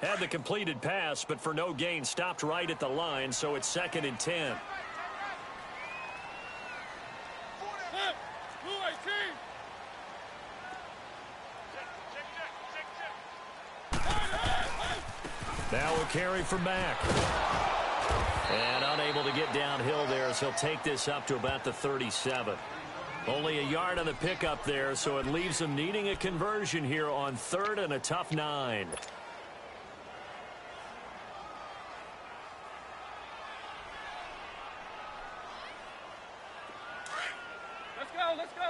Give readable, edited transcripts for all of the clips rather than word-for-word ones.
Had the completed pass, but for no gain, stopped right at the line, so it's 2nd and 10. Now we'll carry from back. And unable to get downhill there as he'll take this up to about the 37. Only a yard on the pickup there, so it leaves him needing a conversion here on 3rd and a tough 9.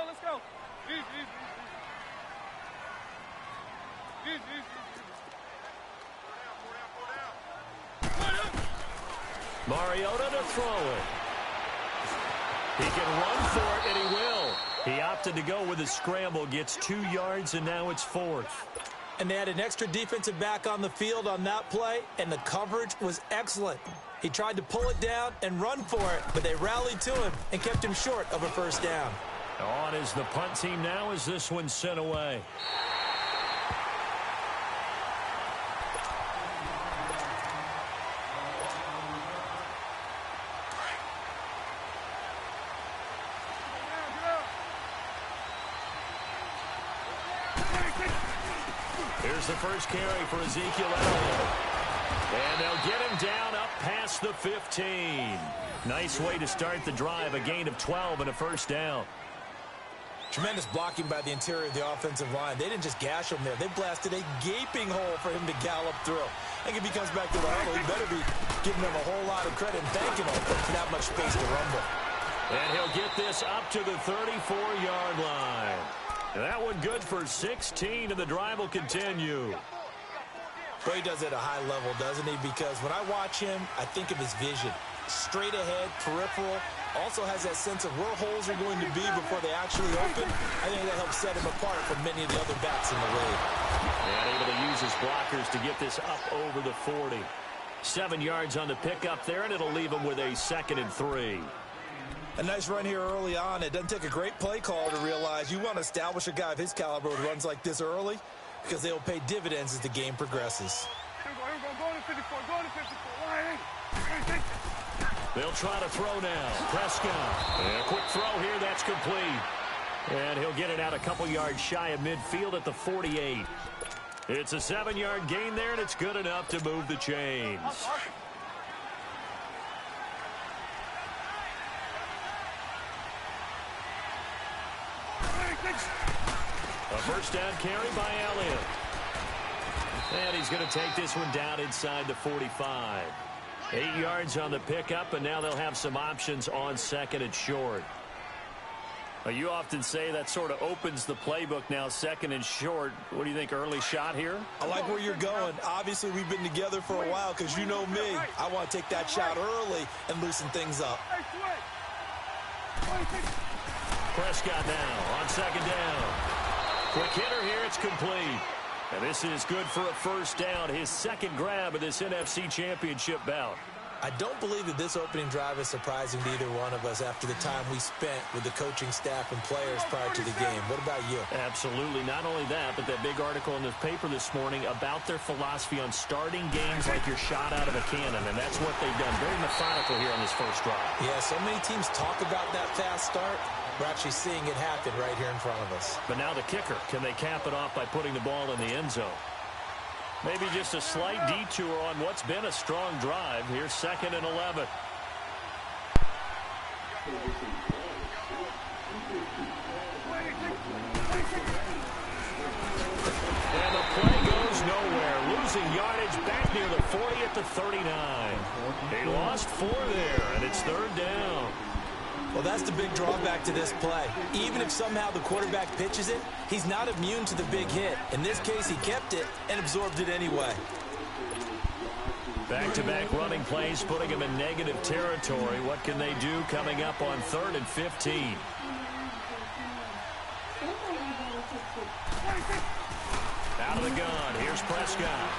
Let's go. Mariota to throw it. He can run for it, and he will. He opted to go with a scramble, gets 2 yards, and now it's 4th. And they had an extra defensive back on the field on that play, and the coverage was excellent. He tried to pull it down and run for it, but they rallied to him and kept him short of a first down. On is the punt team now as this one's sent away. Here's the first carry for Ezekiel Elliott. And they'll get him down up past the 15. Nice way to start the drive, a gain of 12 and a first down. Tremendous blocking by the interior of the offensive line. They didn't just gash him there. They blasted a gaping hole for him to gallop through. I think if he comes back to the huddle, he better be giving them a whole lot of credit and thanking him for that much space to rumble. And he'll get this up to the 34-yard line. That one good for 16, and the drive will continue. Well, he does it at a high level, doesn't he? Because when I watch him, I think of his vision. Straight ahead, peripheral, also has that sense of where holes are going to be before they actually open. I think that helps set him apart from many of the other backs in the league. And able to use his blockers to get this up over the 40. 7 yards on the pickup there, and it'll leave him with a 2nd and 3. A nice run here early on. It doesn't take a great play call to realize you want to establish a guy of his caliber who runs like this early because they'll pay dividends as the game progresses. They'll try to throw now. Prescott. And a quick throw here. That's complete. And he'll get it out a couple yards shy of midfield at the 48. It's a 7-yard gain there, and it's good enough to move the chains. A first down carry by Elliott. And he's going to take this one down inside the 45. 8 yards on the pickup, and now they'll have some options on 2nd and short. You often say that sort of opens the playbook now, 2nd and short. What do you think, early shot here? I like where you're going. Obviously, we've been together for a while because you know me. I want to take that shot early and loosen things up. Prescott now on 2nd down. Quick hitter here, it's complete. And this is good for a first down, his 2nd grab of this NFC Championship bout. I don't believe that this opening drive is surprising to either one of us after the time we spent with the coaching staff and players prior to the game. What about you? Absolutely. Not only that, but that big article in the paper this morning about their philosophy on starting games like you're shot out of a cannon, and that's what they've done. Very methodical here on this first drive. Yeah, so many teams talk about that fast start. We're actually seeing it happen right here in front of us. But now the kicker. Can they cap it off by putting the ball in the end zone? Maybe just a slight detour on what's been a strong drive. Here's 2nd and 11. And the play goes nowhere. Losing yardage back near the 40 at the 39. They lost 4 there, and it's 3rd down. Well, that's the big drawback to this play. Even if somehow the quarterback pitches it, he's not immune to the big hit. In this case, he kept it and absorbed it anyway. Back-to-back running plays, putting him in negative territory. What can they do coming up on 3rd and 15? Out of the gun, here's Prescott.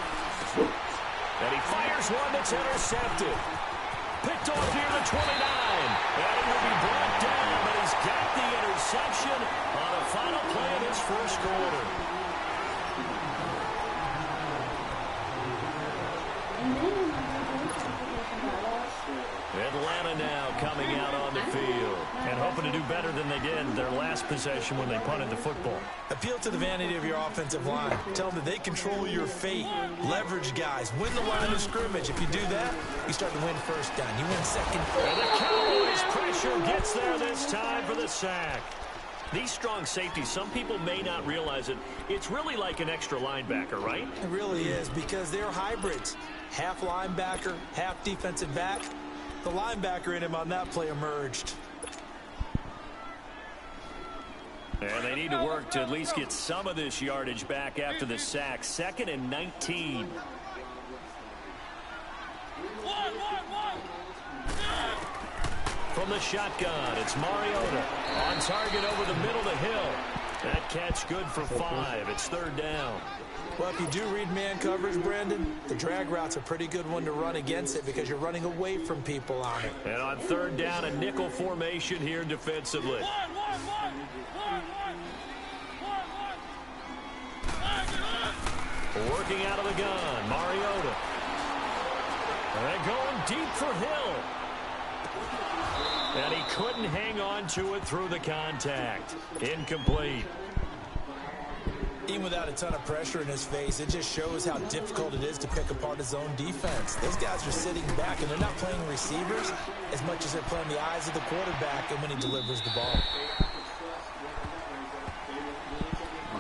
And he fires one that's intercepted. Picked off near the 29. And he will be brought down, but he's got the interception on a final play of his first quarter. coming out on the field and hoping to do better than they did their last possession when they punted the football. Appeal to the vanity of your offensive line. Tell them that they control your fate. Leverage guys. Win the line of scrimmage. If you do that, you start to win first down. You win second. And the Cowboys pressure gets there this time for the sack. These strong safeties, some people may not realize it. It's really like an extra linebacker, right? It really is, because they're hybrids. Half linebacker, half defensive back. The linebacker in him on that play emerged. And they need to work to at least get some of this yardage back after the sack. 2nd and 19. From the shotgun, it's Mariota. On target over the middle to Hill. That catch good for 5. It's 3rd down. Well, if you do read man coverage, Brandon, the drag route's a pretty good one to run against it because you're running away from people on it. And on 3rd down, a nickel formation here defensively. Working out of the gun, Mariota. And going deep for Hill. And he couldn't hang on to it through the contact. Incomplete. Even without a ton of pressure in his face, it just shows how difficult it is to pick apart his own defense. Those guys are sitting back, and they're not playing receivers as much as they're playing the eyes of the quarterback and when he delivers the ball.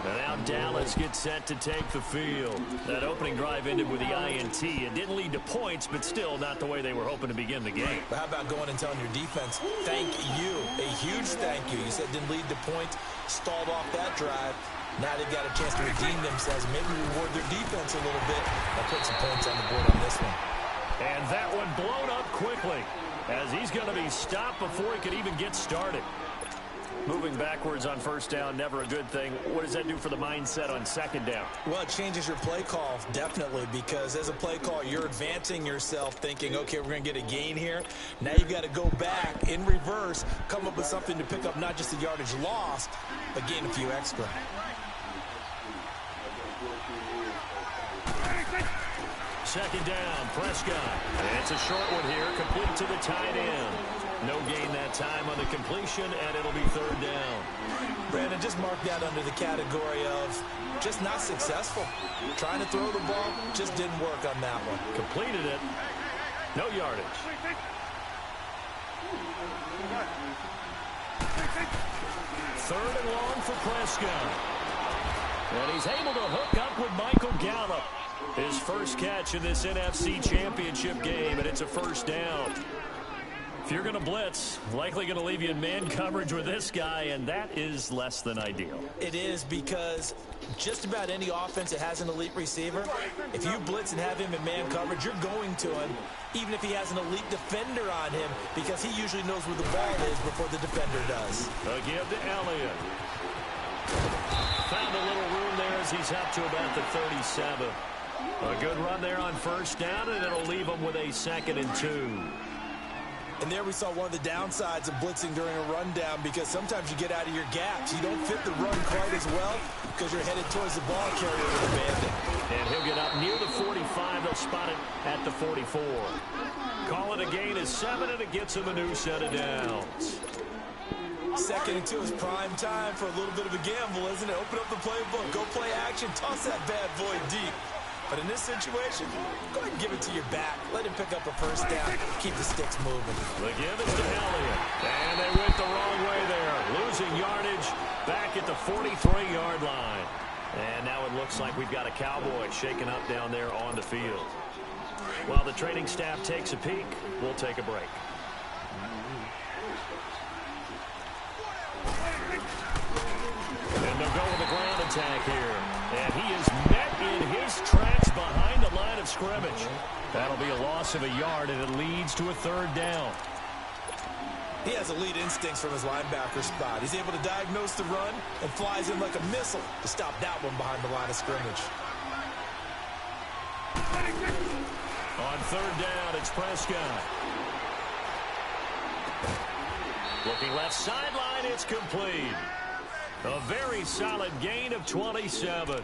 And now Dallas gets set to take the field. That opening drive ended with the INT. It didn't lead to points, but still not the way they were hoping to begin the game. But how about going and telling your defense, thank you, a huge thank you. You said didn't lead to points, stalled off that drive. Now they've got a chance to redeem themselves, maybe reward their defense a little bit. I'll put some points on the board on this one. And that one blown up quickly as he's going to be stopped before he could even get started. Moving backwards on 1st down, never a good thing. What does that do for the mindset on 2nd down? Well, it changes your play call, definitely, because as a play call, you're advancing yourself thinking, okay, we're going to get a gain here. Now you've got to go back in reverse, come up with something to pick up not just the yardage lost, but gain a few extra. Second down, Prescott. And it's a short one here, complete to the tight end. No gain that time on the completion, and it'll be 3rd down. Brandon, just mark that under the category of just not successful. Trying to throw the ball, just didn't work on that one. Completed it. No yardage. 3rd and long for Prescott. And he's able to hook up with Michael Gallup. His first catch in this NFC Championship game, and it's a 1st down. If you're going to blitz, likely going to leave you in man coverage with this guy, and that is less than ideal. It is, because just about any offense that has an elite receiver, if you blitz and have him in man coverage, you're going to him, even if he has an elite defender on him, because he usually knows where the ball is before the defender does. A give to Elliott. Found a little room there as he's up to about the 37. A good run there on 1st down, and it'll leave him with a 2nd and 2. And there we saw one of the downsides of blitzing during a rundown, because sometimes you get out of your gaps. You don't fit the run quite as well because you're headed towards the ball carrier with the bandit. And he'll get up near the 45. They'll spot it at the 44. Call it a gain of 7, and it gets him a new set of downs. 2nd and 2 is prime time for a little bit of a gamble, isn't it? Open up the playbook, go play action, toss that bad boy deep. But in this situation, go ahead and give it to your back. Let him pick up a 1st down. Keep the sticks moving. The give is to Elliott. And they went the wrong way there. Losing yardage back at the 43-yard line. And now it looks like we've got a Cowboy shaken up down there on the field. While the training staff takes a peek, we'll take a break. And they'll go with a ground attack here. And he is met in his tracks behind the line of scrimmage. That'll be a loss of a yard, and it leads to a 3rd down. He has elite instincts from his linebacker spot. He's able to diagnose the run and flies in like a missile to stop that one behind the line of scrimmage. On 3rd down, it's Prescott. Looking left sideline, it's complete. A very solid gain of 27.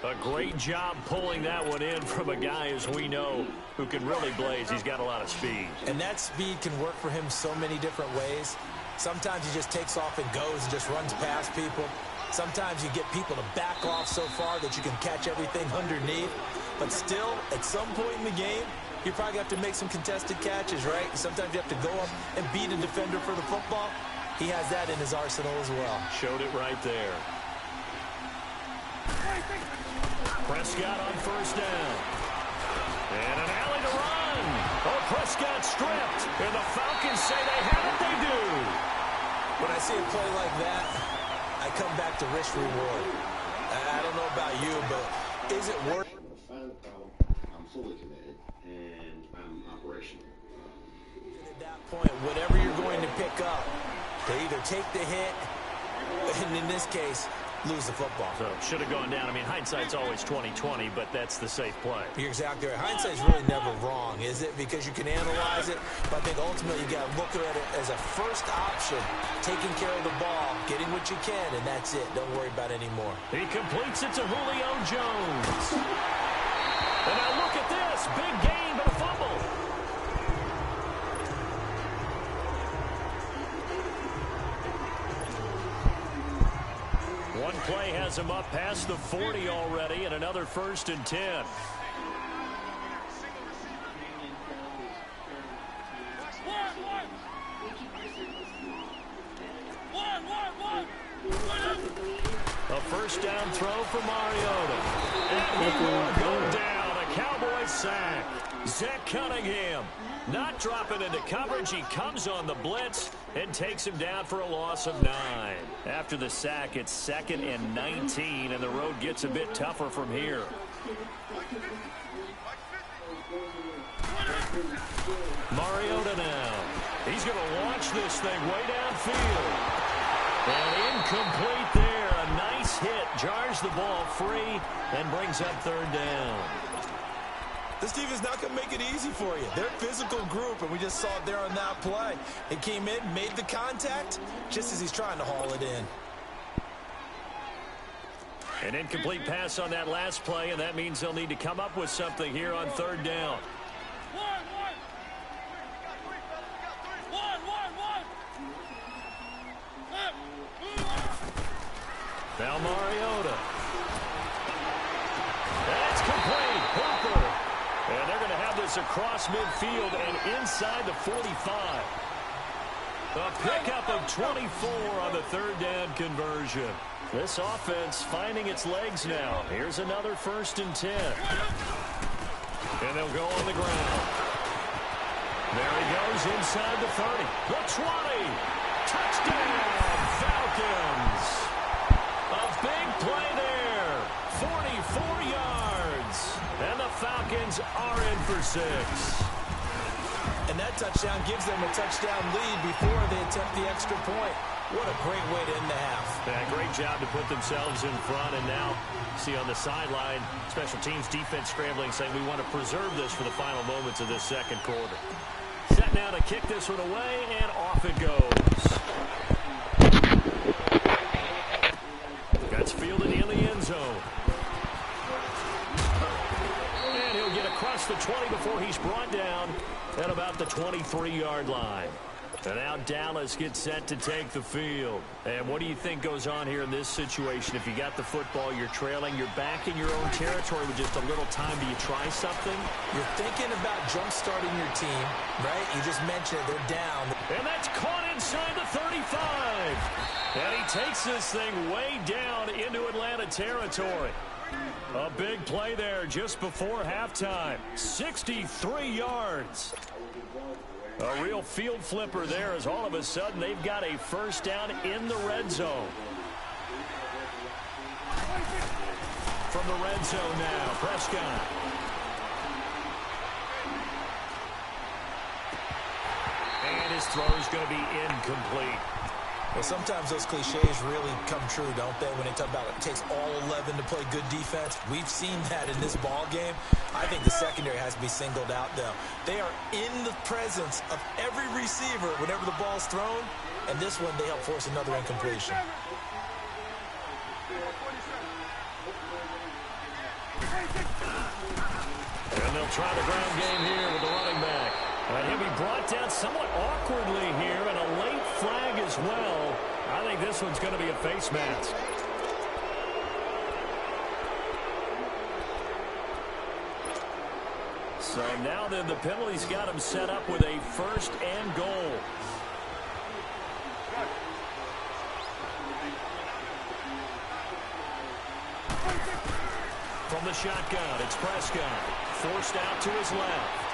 A great job pulling that one in from a guy, as we know, who can really blaze. He's got a lot of speed. And that speed can work for him so many different ways. Sometimes he just takes off and goes and just runs past people. Sometimes you get people to back off so far that you can catch everything underneath. But still, at some point in the game, you probably have to make some contested catches, right? Sometimes you have to go up and beat a defender for the football. He has that in his arsenal as well. Showed it right there. Prescott on first down. And an alley to run. Oh, Prescott stripped. And the Falcons say they have it. They do. When I see a play like that, I come back to risk reward. I don't know about you, but is it worth it? I'm fully committed, and I'm operational. At that point, whatever you're going to pick up, they either take the hit, and in this case, lose the football. So should have gone down. I mean, hindsight's always 20/20, but that's the safe play. You're exactly right. Hindsight's really never wrong, is it? Because you can analyze it, but I think ultimately you got to look at it as a first option, taking care of the ball, getting what you can, and that's it. Don't worry about it anymore. He completes it to Julio Jones. And now look at this. Big gain, but a fumble. One play has him up past the 40 already, and another 1st and 10. A first down throw for Mariota. And he will go down. A Cowboy sack. Zach Cunningham not dropping into coverage. He comes on the blitz and takes him down for a loss of 9. After the sack, it's 2nd and 19, and the road gets a bit tougher from here. Mariota now. He's going to launch this thing way downfield. And incomplete there. A nice hit. Jars the ball free and brings up 3rd down. This team is not going to make it easy for you. They're a physical group, and we just saw it there on that play. It came in, made the contact, just as he's trying to haul it in. An incomplete pass on that last play, and that means they'll need to come up with something here on 3rd down. Now Mariota. That's complete. Hooper. And they're going to have this across midfield and inside the 45. A pickup of 24 on the 3rd down conversion. This offense finding its legs now. Here's another 1st and 10. And they'll go on the ground. There he goes inside the 30. The 20. Touchdown, Falcons. A big play there. 44 yards. And the Falcons are in for 6. And that touchdown gives them a touchdown lead before they attempt the extra point. What a great way to end the half. Yeah, great job to put themselves in front. And now, see on the sideline, special teams defense scrambling, saying we want to preserve this for the final moments of this 2nd quarter. Set now to kick this one away, and off it goes. That's fielded in the end zone. And he'll get across the 20 before he's brought down at about the 23-yard line. And now Dallas gets set to take the field. And what do you think goes on here in this situation? If you got the football, you're trailing, you're back in your own territory with just a little time. Do you try something? You're thinking about jump-starting your team, right? You just mentioned it. They're down. And that's caught inside the 35. And he takes this thing way down into Atlanta territory. A big play there just before halftime. 63 yards. A real field flipper there as all of a sudden they've got a 1st down in the red zone. From the red zone now, Prescott. And his throw is going to be incomplete. Well, sometimes those cliches really come true, don't they? When they talk about it takes all 11 to play good defense. We've seen that in this ball game. I think the secondary has to be singled out, though. They are in the presence of every receiver whenever the ball's thrown. And this one, they help force another incompletion. try the ground game here with the running back. And he'll be brought down somewhat awkwardly here, and a late flag as well. I think this one's going to be a face mask. So now then the penalty's got him set up with a 1st and goal. From the shotgun, it's Prescott. Forced out to his left.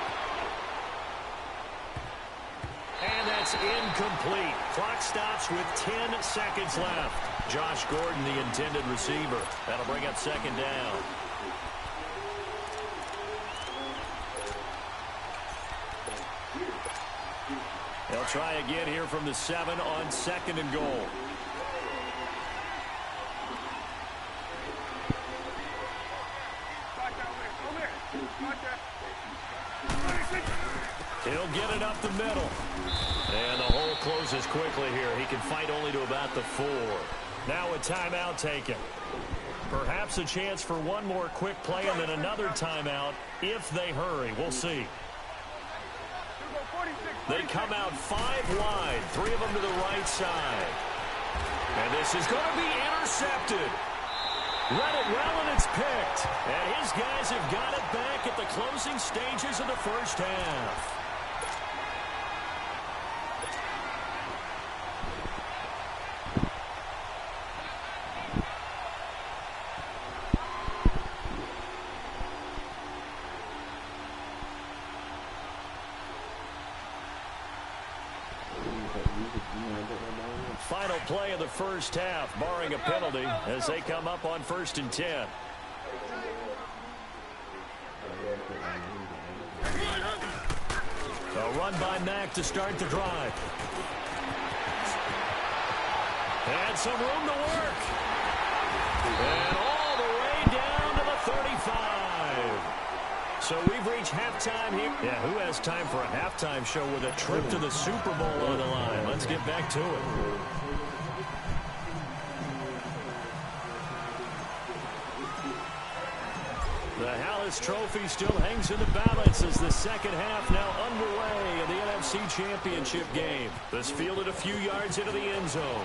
And that's incomplete. Clock stops with 10 seconds left. Josh Gordon, the intended receiver. That'll bring up 2nd down. They'll try again here from the 7 on 2nd and goal. He'll get it up the middle. And the hole closes quickly here. He can fight only to about the 4. Now a timeout taken. Perhaps a chance for one more quick play and then another timeout if they hurry. We'll see. They come out 5 wide, 3 of them to the right side. And this is going to be intercepted. Read it well, and it's picked. And his guys have got it back at the closing stages of the 1st half. Final play of the 1st half, barring a penalty, as they come up on 1st and 10. A run by Mack to start the drive. And some room to work. And all the way down to the 35. So we've reached halftime here. Yeah, who has time for a halftime show with a trip to the Super Bowl on the line? Let's get back to it. The Hallis Trophy still hangs in the balance as the 2nd half now underway in the NFC Championship game. This fielded a few yards into the end zone.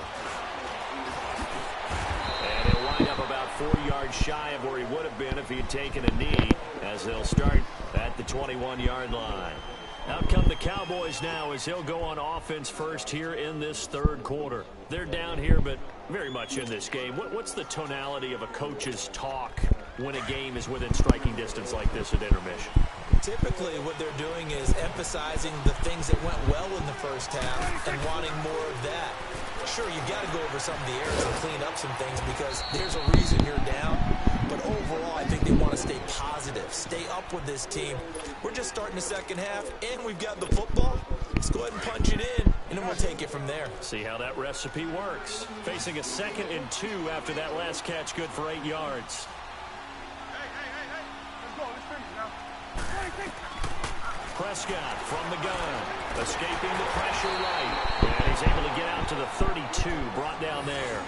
And he'll wind up about 4 yards shy of where he would have been if he had taken a knee, as they'll start at the 21-yard line. Out come the Cowboys now as he'll go on offense first here in this 3rd quarter. They're down here, but very much in this game. What's the tonality of a coach's talk when a game is within striking distance like this at intermission? Typically, what they're doing is emphasizing the things that went well in the 1st half and wanting more of that. Sure, you got to go over some of the errors and clean up some things because there's a reason you're down. But overall, I think they want to stay positive, stay up with this team. We're just starting the 2nd half, and we've got the football. Let's go ahead and punch it in, and then we'll take it from there. See how that recipe works. Facing a 2nd and 2 after that last catch, good for 8 yards. Prescott from the gun, escaping the pressure right, and he's able to get out to the 32, brought down there.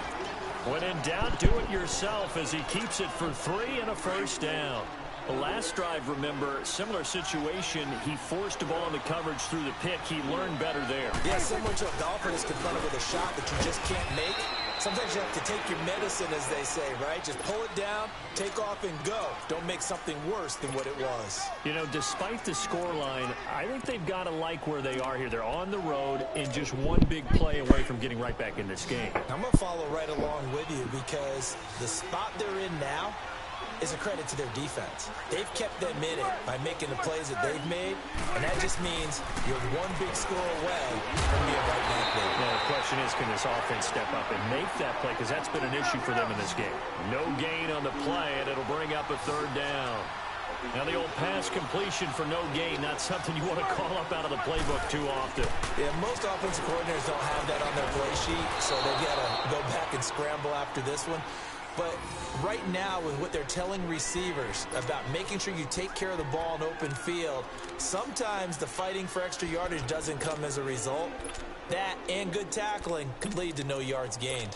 When in doubt, do it yourself as he keeps it for 3 and a 1st down. The last drive, remember, similar situation. He forced the ball into coverage through the pick. He learned better there. Yeah, similar to a golfer that's confronted with a shot that you just can't make. Sometimes you have to take your medicine, as they say, right? Just pull it down, take off, and go. Don't make something worse than what it was. You know, despite the scoreline, I think they've got to like where they are here. They're on the road and just one big play away from getting right back in this game. I'm going to follow right along with you because the spot they're in now is a credit to their defense. They've kept them in it by making the plays that they've made, and that just means you're one big score away from being right back there. Well, the question is, can this offense step up and make that play? Because that's been an issue for them in this game. No gain on the play, and it'll bring up a 3rd down. Now the old pass completion for no gain, not something you want to call up out of the playbook too often. Yeah, most offensive coordinators don't have that on their play sheet, so they've got to go back and scramble after this one. But right now, with what they're telling receivers about making sure you take care of the ball in open field, sometimes the fighting for extra yardage doesn't come as a result. That and good tackling could lead to no yards gained.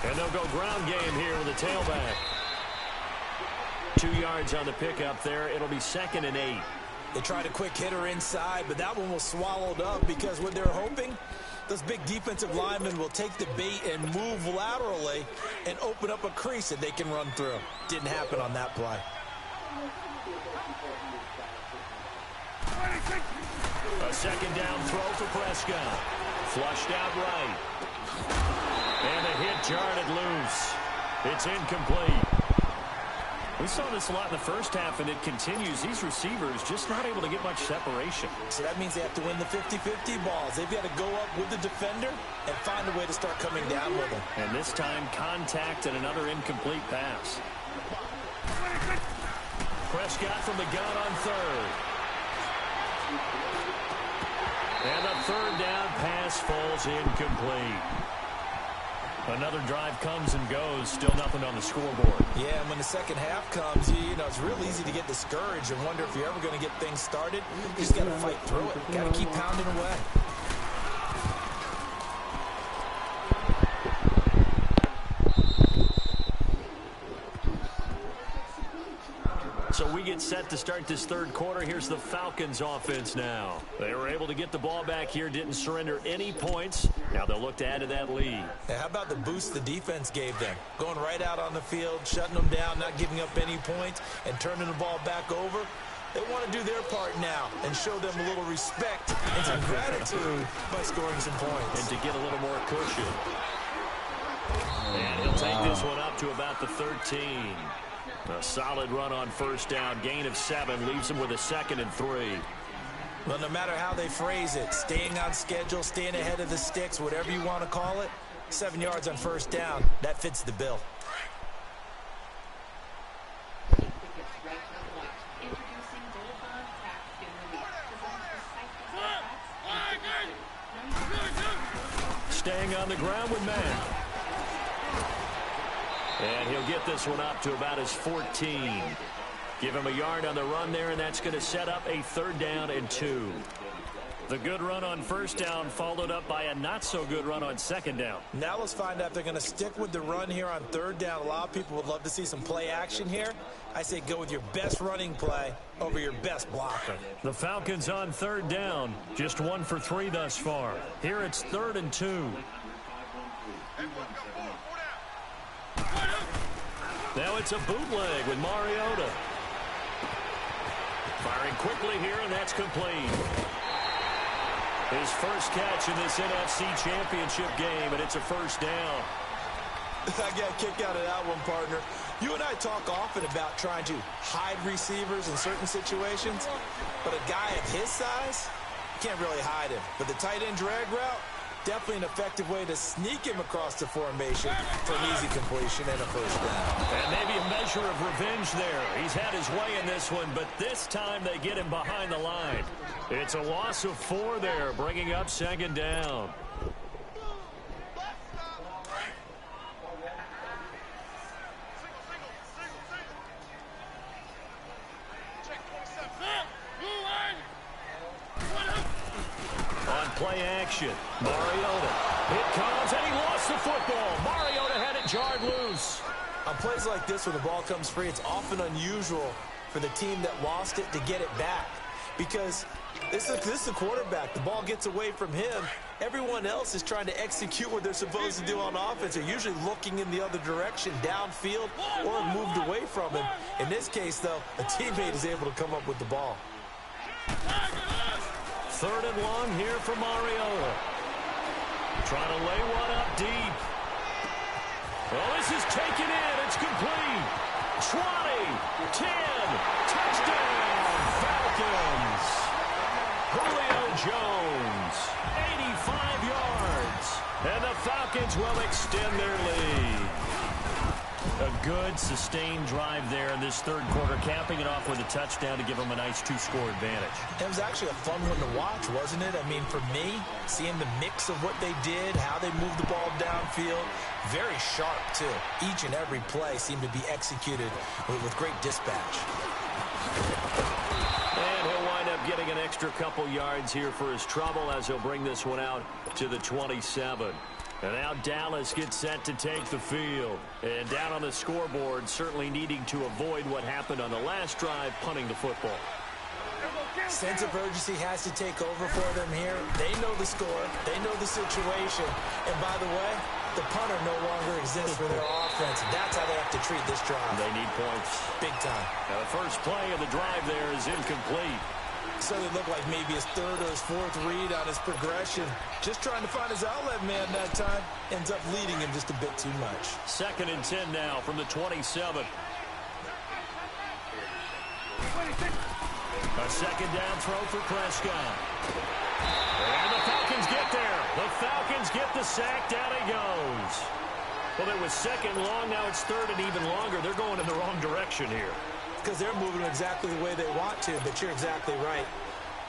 And they'll go ground game here with a tailback. 2 yards on the pickup there. It'll be 2nd and 8. They tried a quick hitter inside, but that one was swallowed up because what they're hoping, those big defensive linemen will take the bait and move laterally and open up a crease that they can run through. Didn't happen on that play. A 2nd down throw for Prescott. Flushed out right. And a hit jarred it loose. It's incomplete. We saw this a lot in the first half, and it continues. These receivers just not able to get much separation. So that means they have to win the 50-50 balls. They've got to go up with the defender and find a way to start coming down with them. And this time, contact and another incomplete pass. Prescott from the gun on 3rd. And the 3rd down pass falls incomplete. Another drive comes and goes. Still nothing on the scoreboard. Yeah, and when the second half comes, you know, it's real easy to get discouraged and wonder if you're ever going to get things started. You just got to fight through it. Got to keep pounding away. So we get set to start this 3rd quarter. Here's the Falcons offense now. They were able to get the ball back here, didn't surrender any points. Now they'll look to add to that lead. Now, how about the boost the defense gave them? Going right out on the field, shutting them down, not giving up any points, and turning the ball back over. They want to do their part now and show them a little respect and some gratitude by scoring some points. And to get a little more cushion. And he'll take this one up to about the 13. A solid run on 1st down. Gain of 7 leaves him with a 2nd and 3. Well, no matter how they phrase it, staying on schedule, staying ahead of the sticks, whatever you want to call it, 7 yards on 1st down, that fits the bill. Staying on the ground with Matt. And he'll get this one up to about his 14. Give him a yard on the run there, and that's going to set up a 3rd down and 2. The good run on 1st down followed up by a not-so-good run on 2nd down. Now let's find out if they're going to stick with the run here on 3rd down. A lot of people would love to see some play action here. I say go with your best running play over your best blocker. The Falcons on 3rd down. Just 1 for 3 thus far. Here it's 3rd and 2. Now it's a bootleg with Mariota. Firing quickly here, and that's complete. His first catch in this NFC Championship game, and it's a 1st down. I got a kick out of that one, partner. You and I talk often about trying to hide receivers in certain situations, but a guy of his size, you can't really hide him. But the tight end drag route, definitely an effective way to sneak him across the formation for an easy completion and a 1st down. And maybe a measure of revenge there. He's had his way in this one, but this time they get him behind the line. It's a loss of 4 there, bringing up 2nd down. Play action. Mariota. It comes, and he lost the football. Mariota had it jarred loose. On plays like this where the ball comes free, it's often unusual for the team that lost it to get it back. Because this is the quarterback. The ball gets away from him. Everyone else is trying to execute what they're supposed to do on offense. They're usually looking in the other direction, downfield, or moved away from him. In this case, though, a teammate is able to come up with the ball. 3rd and long here for Mariota. Trying to lay one up deep. Well, this is taken in. It's complete. 20, 10, touchdown, Falcons. Julio Jones, 85 yards. And the Falcons will extend their lead. A good, sustained drive there in this 3rd quarter, capping it off with a touchdown to give them a nice 2-score advantage. It was actually a fun one to watch, wasn't it? I mean, for me, seeing the mix of what they did, how they moved the ball downfield, very sharp, too. Each and every play seemed to be executed with great dispatch. And he'll wind up getting an extra couple yards here for his trouble as he'll bring this one out to the 27. And now Dallas gets set to take the field. And down on the scoreboard, certainly needing to avoid what happened on the last drive, punting the football. Sense of urgency has to take over for them here. They know the score. They know the situation. And by the way, the punter no longer exists for their offense. That's how they have to treat this drive. They need points. Big time. Now the first play of the drive there is incomplete. So it looked like maybe his third or his fourth read on his progression. Just trying to find his outlet man that time. Ends up leading him just a bit too much. 2nd and 10 now from the 27. A second down throw for Prescott. And the Falcons get there. The Falcons get the sack. Down he goes. Well, it was 2nd long. Now it's 3rd and even longer. They're going in the wrong direction here. Because they're moving exactly the way they want to, but you're exactly right.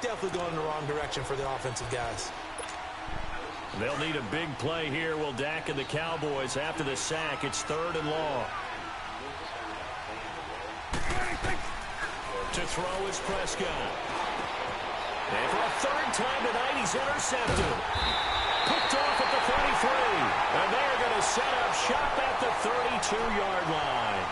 Definitely going in the wrong direction for the offensive guys. They'll need a big play here. Will Dak and the Cowboys after the sack. It's 3rd and long. To throw is Prescott. And for a 3rd time tonight, he's intercepted. Picked off at the 33. And they're going to set up shop at the 32-yard line.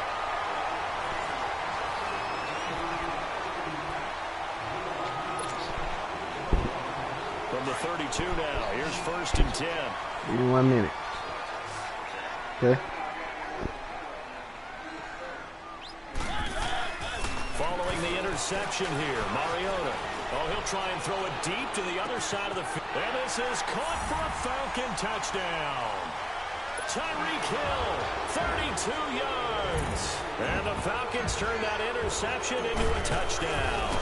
From the 32 now, here's 1st and 10. Give me 1 minute. Okay. Following the interception here, Mariota. Oh, he'll try and throw it deep to the other side of the field. And this is caught for a Falcon touchdown. Tyreek Hill, 32 yards. And the Falcons turn that interception into a touchdown.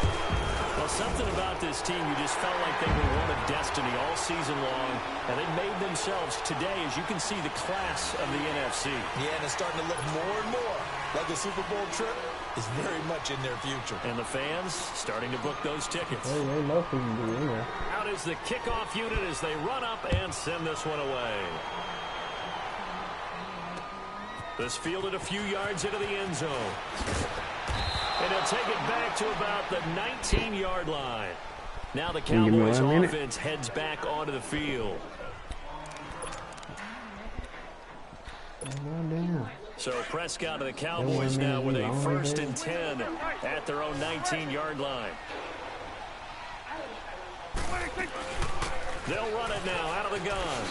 Well, something about this team, you just felt like they were one of destiny all season long, and they made themselves today, as you can see, the class of the NFC. Yeah, and it's starting to look more and more like a Super Bowl trip is very much in their future. And the fans starting to book those tickets. Hey, they know who can be in there. Out is the kickoff unit as they run up and send this one away. This fielded a few yards into the end zone. And he'll take it back to about the 19-yard line. Now the Cowboys offense heads back onto the field. So Prescott and the Cowboys now with a 1st and 10 at their own 19-yard line. They'll run it now out of the gun.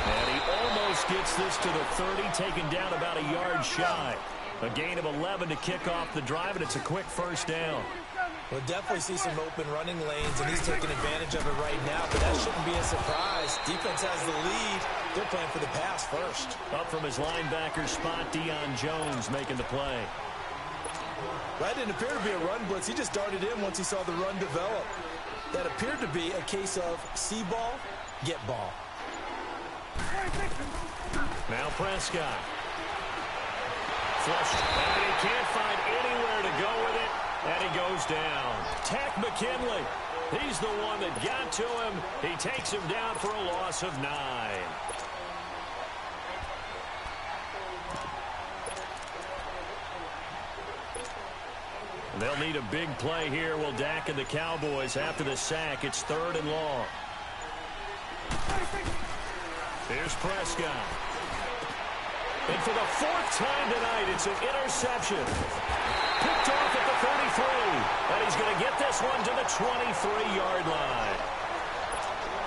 And he almost gets this to the 30, taken down about a yard shy. A gain of 11 to kick off the drive, and it's a quick 1st down. We'll definitely see some open running lanes, and he's taking advantage of it right now, but that shouldn't be a surprise. Defense has the lead. They're playing for the pass first. Up from his linebacker spot, Deion Jones making the play. That didn't appear to be a run blitz. He just darted in once he saw the run develop. That appeared to be a case of see ball, get ball. Now Prescott. Flushed, and he can't find anywhere to go with it, and he goes down. Tack McKinley, he's the one that got to him. He takes him down for a loss of 9. They'll need a big play here. Will Dak and the Cowboys after the sack. It's 3rd and long. Here's Prescott. And for the 4th time tonight, it's an interception. Picked off at the 33. And he's going to get this one to the 23-yard line.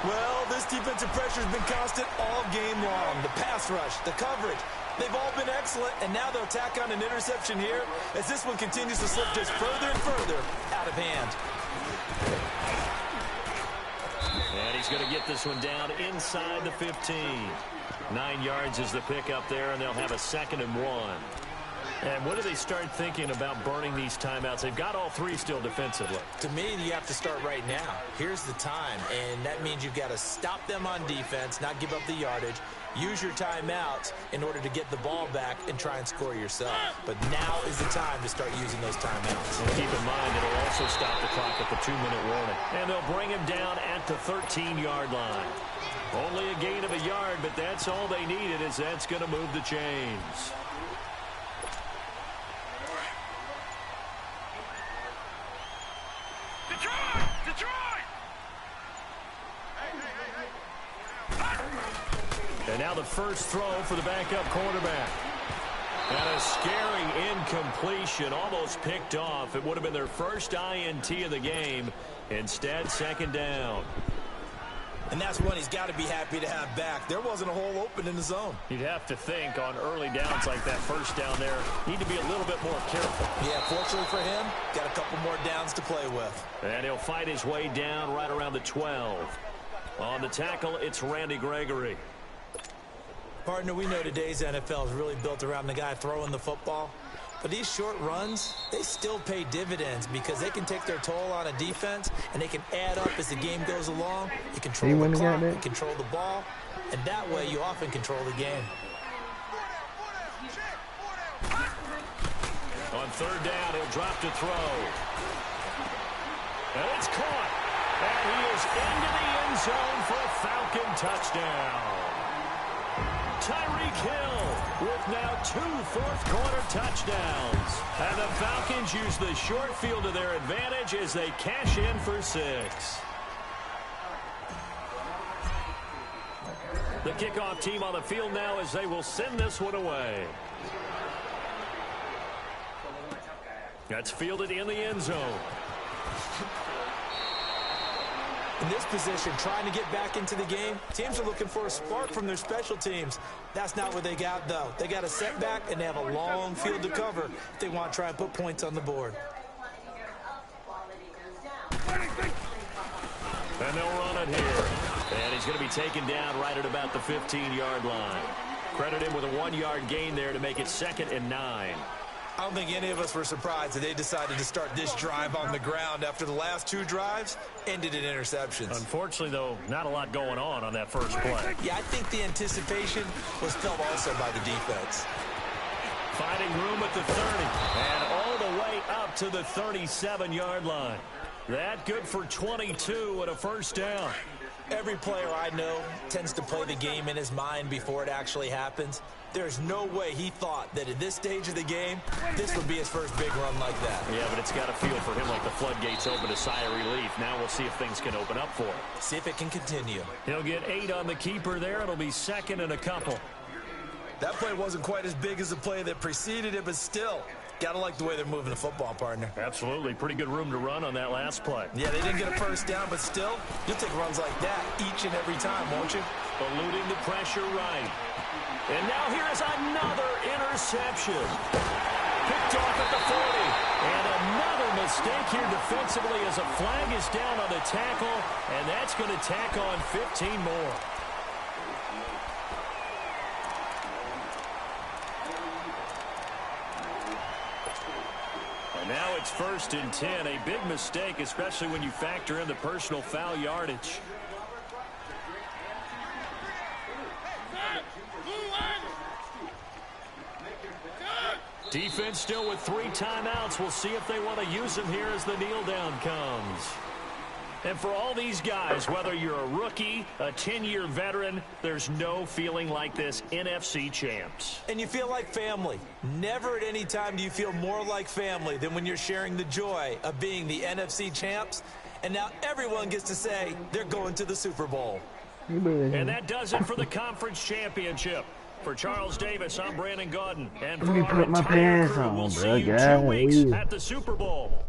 Well, this defensive pressure has been constant all game long. The pass rush, the coverage, they've all been excellent. And now they'll tack on an interception here as this one continues to slip just further and further out of hand. And he's going to get this one down inside the 15. 9 yards is the pickup there, and they'll have a 2nd and 1. And what do they start thinking about burning these timeouts? They've got all 3 still defensively. To me, you have to start right now. Here's the time, and that means you've got to stop them on defense, not give up the yardage, use your timeouts in order to get the ball back and try and score yourself. But now is the time to start using those timeouts. And keep in mind, it'll also stop the clock at the 2-minute warning. And they'll bring him down at the 13-yard line. Only a gain of a yard, but that's all they needed, as that's going to move the chains. And now the first throw for the backup quarterback. And a scary incompletion, almost picked off. It would have been their first INT of the game. Instead, second down. And that's one he's got to be happy to have back. There wasn't a hole open in the zone. You'd have to think on early downs like that first down there, need to be a little bit more careful. Yeah, fortunately for him, got a couple more downs to play with. And he'll fight his way down right around the 12. On the tackle, it's Randy Gregory. Partner, we know today's NFL is really built around the guy throwing the football. But these short runs, they still pay dividends because they can take their toll on a defense, and they can add up as the game goes along. You control the clock, you control the ball, and that way you often control the game. On third down, he'll drop to throw. And it's caught. And he is into the end zone for a Falcon touchdown. Tyreek Hill with now 2 fourth-quarter touchdowns. And the Falcons use the short field to their advantage as they cash in for 6. The kickoff team on the field now as they will send this one away. That's fielded in the end zone. In this position, trying to get back into the game, teams are looking for a spark from their special teams. That's not what they got, though. They got a setback, and they have a long field to cover if they want to try and put points on the board. And they'll run it here. And he's going to be taken down right at about the 15-yard line. Credit him with a 1-yard gain there to make it 2nd and 9. I don't think any of us were surprised that they decided to start this drive on the ground after the last 2 drives ended in interceptions. Unfortunately, though, not a lot going on that first play. Yeah, I think the anticipation was felt also by the defense. Finding room at the 30 and all the way up to the 37-yard line. That good for 22 and a first down. Every player I know tends to play the game in his mind before it actually happens. There's no way he thought that at this stage of the game, this would be his first big run like that. Yeah, but it's got to feel for him like the floodgates open, a sigh of relief. Now we'll see if things can open up for him. See if it can continue. He'll get 8 on the keeper there. It'll be 2nd and a couple. That play wasn't quite as big as the play that preceded it, but still, gotta like the way they're moving the football, partner. Absolutely. Pretty good room to run on that last play. Yeah, they didn't get a first down, but still, you'll take runs like that each and every time, won't you? Eluding the pressure right. And now here is another interception. Picked off at the 40. And another mistake here defensively as a flag is down on the tackle, and that's going to tack on 15 more. And now it's 1st and 10. A big mistake, especially when you factor in the personal foul yardage. Defense still with 3 timeouts. We'll see if they want to use them here as the kneel down comes. And for all these guys, whether you're a rookie, a 10-year veteran, there's no feeling like this NFC champs. And you feel like family. Never at any time do you feel more like family than when you're sharing the joy of being the NFC champs. And now everyone gets to say they're going to the Super Bowl. And that does it for the conference championship. For Charles Davis, I'm Brandon Gaudin. And for our entire crew, we'll see you 2 weeks at the Super Bowl.